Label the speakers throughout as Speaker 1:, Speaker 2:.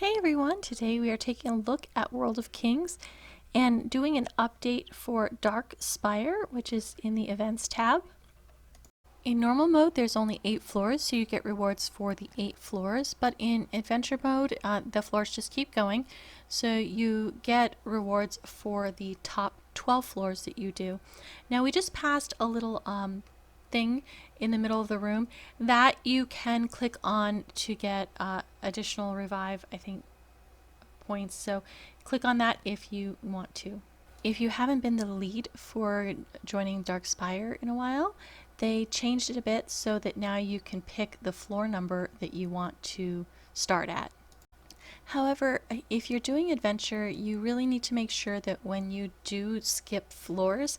Speaker 1: Hey everyone, today we are taking a look at World of Kings and doing an update for Dark Spire, which is in the Events tab. In normal mode, there's only 8 floors, so you get rewards for the 8 floors, but in Adventure mode, the floors just keep going, so you get rewards for the top 12 floors that you do. Now, we just passed a little thing in the middle of the room that you can click on to get additional revive, I think, points. So click on that if you want to. If you haven't been the lead for joining Dark Spire in a while, they changed it a bit so that now you can pick the floor number that you want to start at. However, if you're doing adventure, you really need to make sure that when you do skip floors,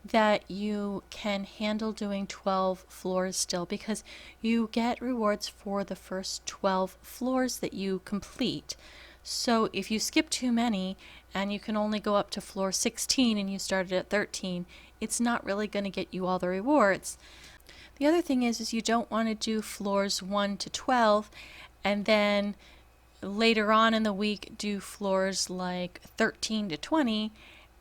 Speaker 1: that you can handle doing 12 floors still, because you get rewards for the first 12 floors that you complete. So if you skip too many and you can only go up to floor 16 and you started at 13, it's not really going to get you all the rewards. The other thing is you don't want to do floors 1 to 12 and then later on in the week do floors like 13 to 20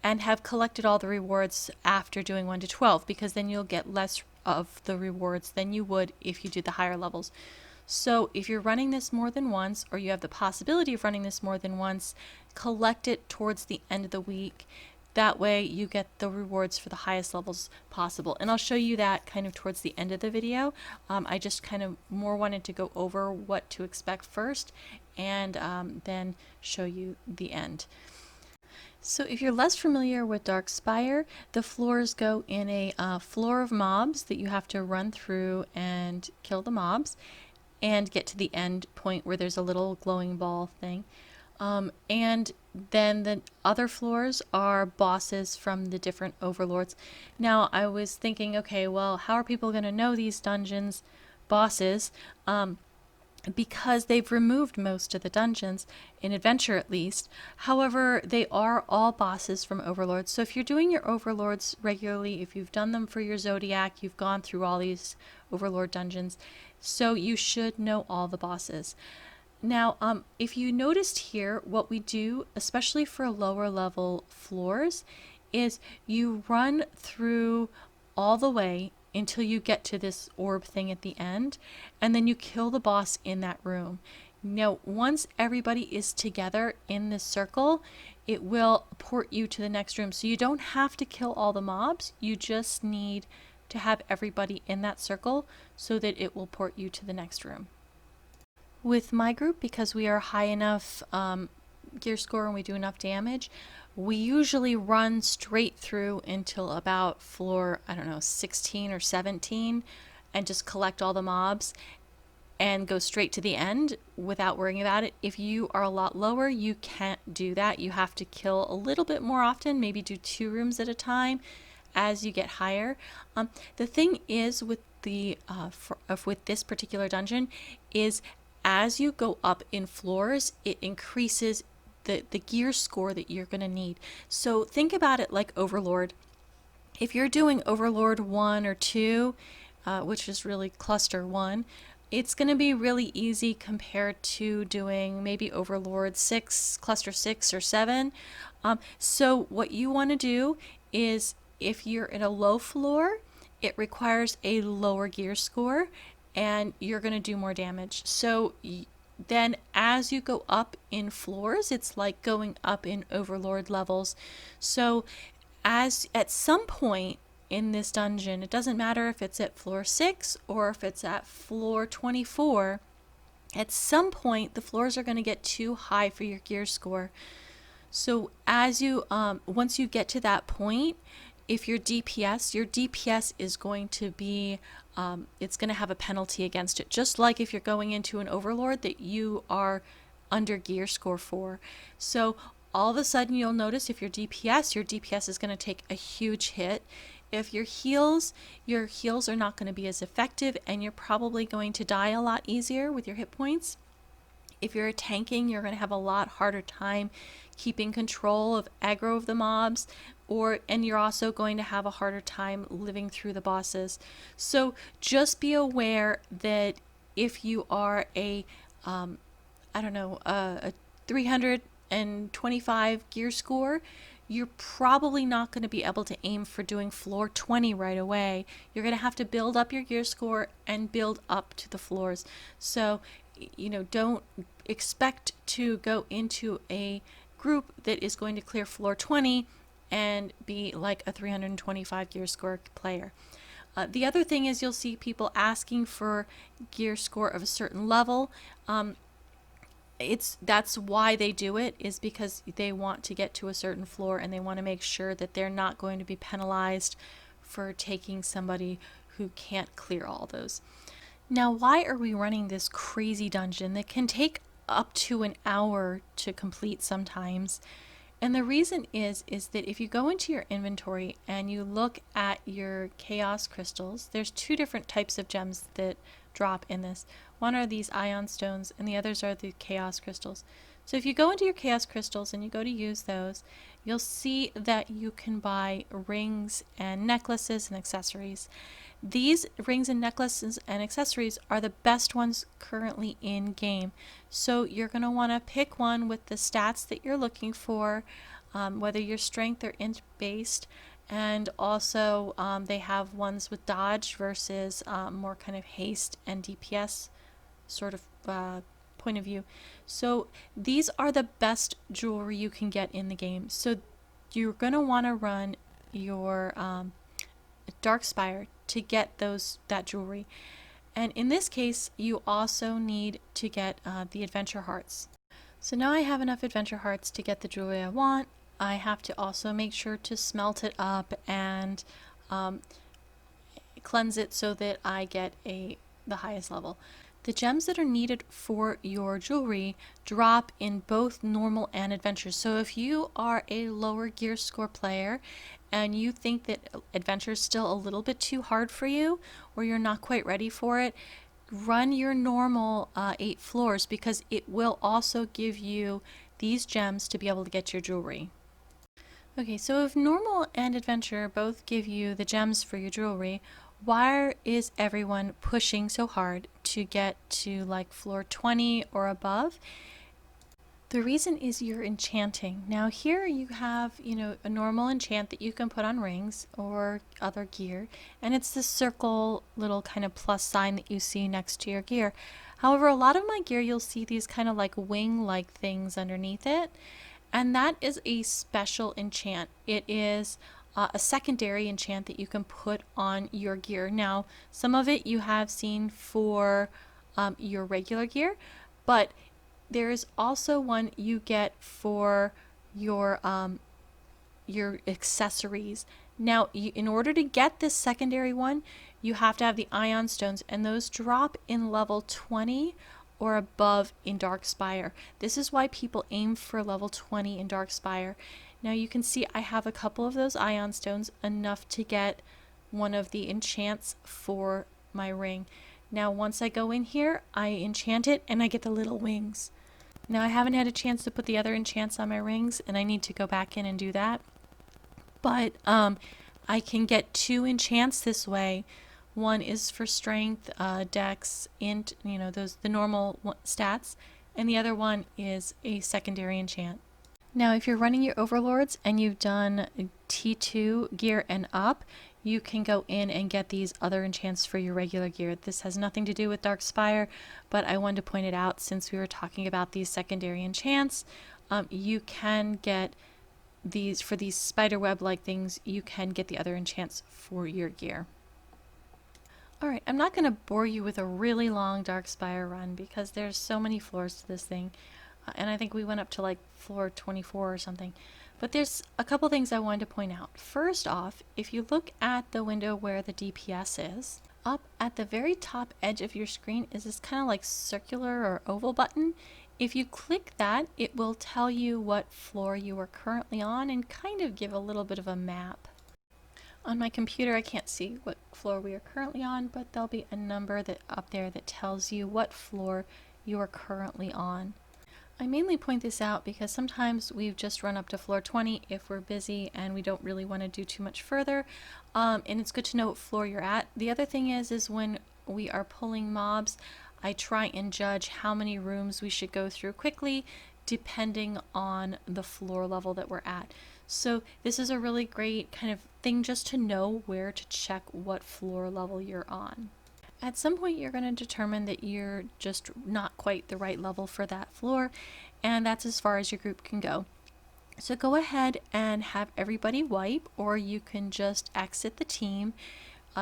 Speaker 1: and have collected all the rewards after doing 1 to 12, because then you'll get less of the rewards than you would if you do the higher levels. So if you're running this more than once, or you have the possibility of running this more than once, collect it towards the end of the week. That way you get the rewards for the highest levels possible. And I'll show you that kind of towards the end of the video. I just kind of more wanted to go over what to expect first and then show you the end. So if you're less familiar with Dark Spire, the floors go in a floor of mobs that you have to run through and kill the mobs and get to the end point where there's a little glowing ball thing. And then the other floors are bosses from the different overlords. Now, I was thinking, okay, well, how are people going to know these dungeons bosses? Because they've removed most of the dungeons, in Adventure at least. However, they are all bosses from Overlords. So if you're doing your Overlords regularly, if you've done them for your Zodiac, you've gone through all these Overlord dungeons, so you should know all the bosses. Now, if you noticed here, what we do, especially for lower level floors, is you run through all the way until you get to this orb thing at the end, and then you kill the boss in that room. Now, once everybody is together in this circle, it will port you to the next room. So you don't have to kill all the mobs, you just need to have everybody in that circle so that it will port you to the next room. With my group, because we are high enough gear score and we do enough damage, we usually run straight through until about floor, I don't know, 16 or 17 and just collect all the mobs and go straight to the end without worrying about it. If you are a lot lower, you can't do that. You have to kill a little bit more often, maybe do 2 rooms at a time as you get higher. The thing is with the with this particular dungeon is as you go up in floors, it increases the gear score that you're going to need. So think about it like Overlord. If you're doing Overlord 1 or 2, which is really cluster 1, it's going to be really easy compared to doing maybe Overlord 6, cluster 6 or 7. So what you want to do is, if you're in a low floor, it requires a lower gear score and you're going to do more damage. So then as you go up in floors, it's like going up in Overlord levels. So as at some point in this dungeon, it doesn't matter if it's at floor 6 or if it's at floor 24, at some point the floors are going to get too high for your gear score. So as you once you get to that point, if your DPS is going to be, it's going to have a penalty against it, just like if you're going into an Overlord that you are under gear score for. So all of a sudden you'll notice if your DPS is going to take a huge hit. If your heals are not going to be as effective, and you're probably going to die a lot easier with your hit points. If you're tanking, you're going to have a lot harder time keeping control of aggro of the mobs, and you're also going to have a harder time living through the bosses. So just be aware that if you are a I don't know, a 325 gear score, you're probably not going to be able to aim for doing floor 20 right away. You're going to have to build up your gear score and build up to the floors. So, don't expect to go into a group that is going to clear floor 20 and be like a 325 gear score player. The other thing is you'll see people asking for gear score of a certain level. That's why they do it, is because they want to get to a certain floor and they want to make sure that they're not going to be penalized for taking somebody who can't clear all those. Now, why are we running this crazy dungeon that can take up to an hour to complete sometimes? And the reason is that if you go into your inventory and you look at your chaos crystals, there's two different types of gems that drop in this. One are these ion stones and the others are the chaos crystals. So if you go into your chaos crystals and you go to use those, you'll see that you can buy rings and necklaces and accessories. These rings and necklaces and accessories are the best ones currently in game. So you're going to want to pick one with the stats that you're looking for, whether you're strength or int based. And also they have ones with dodge versus more kind of haste and DPS sort of point of view. So these are the best jewelry you can get in the game. So you're going to want to run your Dark Spire to get that jewelry. And in this case, you also need to get the adventure hearts. So now I have enough adventure hearts to get the jewelry I want. I have to also make sure to smelt it up and cleanse it so that I get the highest level. The gems that are needed for your jewelry drop in both normal and adventure. So if you are a lower gear score player and you think that adventure is still a little bit too hard for you, or you're not quite ready for it, run your normal 8 floors, because it will also give you these gems to be able to get your jewelry. Okay, so if normal and adventure both give you the gems for your jewelry, why is everyone pushing so hard to get to like floor 20 or above? The reason is you're enchanting. Now here you have, a normal enchant that you can put on rings or other gear, and it's this circle little kind of plus sign that you see next to your gear. However, a lot of my gear, you'll see these kind of like wing-like things underneath it, and that is a special enchant. It is a secondary enchant that you can put on your gear. Now, some of it you have seen for your regular gear, but there is also one you get for your accessories. Now, in order to get this secondary one, you have to have the ion stones, and those drop in level 20 or above in Dark Spire. This is why people aim for level 20 in Dark Spire. Now you can see I have a couple of those ion stones, enough to get one of the enchants for my ring. Now once I go in here, I enchant it and I get the little wings. Now I haven't had a chance to put the other enchants on my rings, and I need to go back in and do that. But I can get 2 enchants this way. One is for strength, dex, int, the normal stats, and the other one is a secondary enchant. Now if you're running your overlords and you've done T2 gear and up, you can go in and get these other enchants for your regular gear. This has nothing to do with Dark Spire, but I wanted to point it out since we were talking about these secondary enchants. You can get these for these spiderweb like things. You can get the other enchants for your gear. Alright, I'm not going to bore you with a really long Dark Spire run because there's so many floors to this thing, and I think we went up to like floor 24 or something. But there's a couple things I wanted to point out. First off, if you look at the window where the DPS is, up at the very top edge of your screen is this kind of like circular or oval button. If you click that, it will tell you what floor you are currently on and kind of give a little bit of a map. On my computer, I can't see what floor we are currently on, but there'll be a number up there that tells you what floor you are currently on. I mainly point this out because sometimes we've just run up to floor 20 if we're busy and we don't really want to do too much further, and it's good to know what floor you're at. The other thing is when we are pulling mobs, I try and judge how many rooms we should go through quickly depending on the floor level that we're at. So this is a really great kind of thing just to know where to check what floor level you're on. At some point you're going to determine that you're just not quite the right level for that floor, and that's as far as your group can go. So go ahead and have everybody wipe, or you can just exit the team.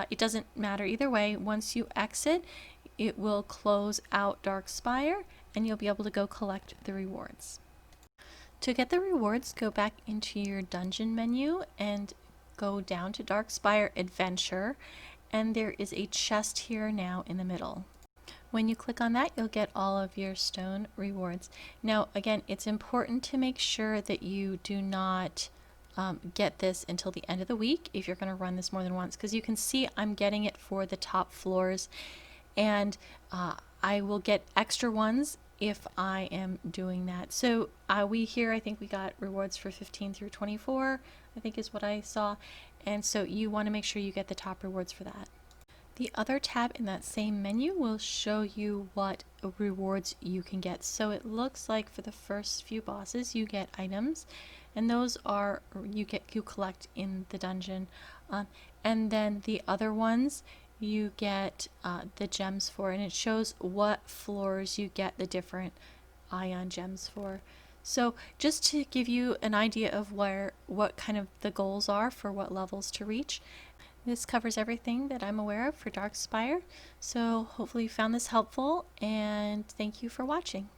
Speaker 1: It doesn't matter either way. Once you exit, it will close out Dark Spire and you'll be able to go collect the rewards. To get the rewards, go back into your dungeon menu and go down to Dark Spire Adventure, and there is a chest here now in the middle. When you click on that, you'll get all of your stone rewards. Now, again, it's important to make sure that you do not get this until the end of the week if you're going to run this more than once, because you can see I'm getting it for the top floors, and I will get extra ones if I am doing that. So I think we got rewards for 15 through 24, I think is what I saw, and so you want to make sure you get the top rewards for that. The other tab in that same menu will show you what rewards you can get. So it looks like for the first few bosses you get items, and those are you collect in the dungeon, and then the other ones you get the gems for, and it shows what floors you get the different ion gems for. So just to give you an idea of what kind of the goals are for what levels to reach. This covers everything that I'm aware of for Dark Spire, so hopefully you found this helpful, and thank you for watching.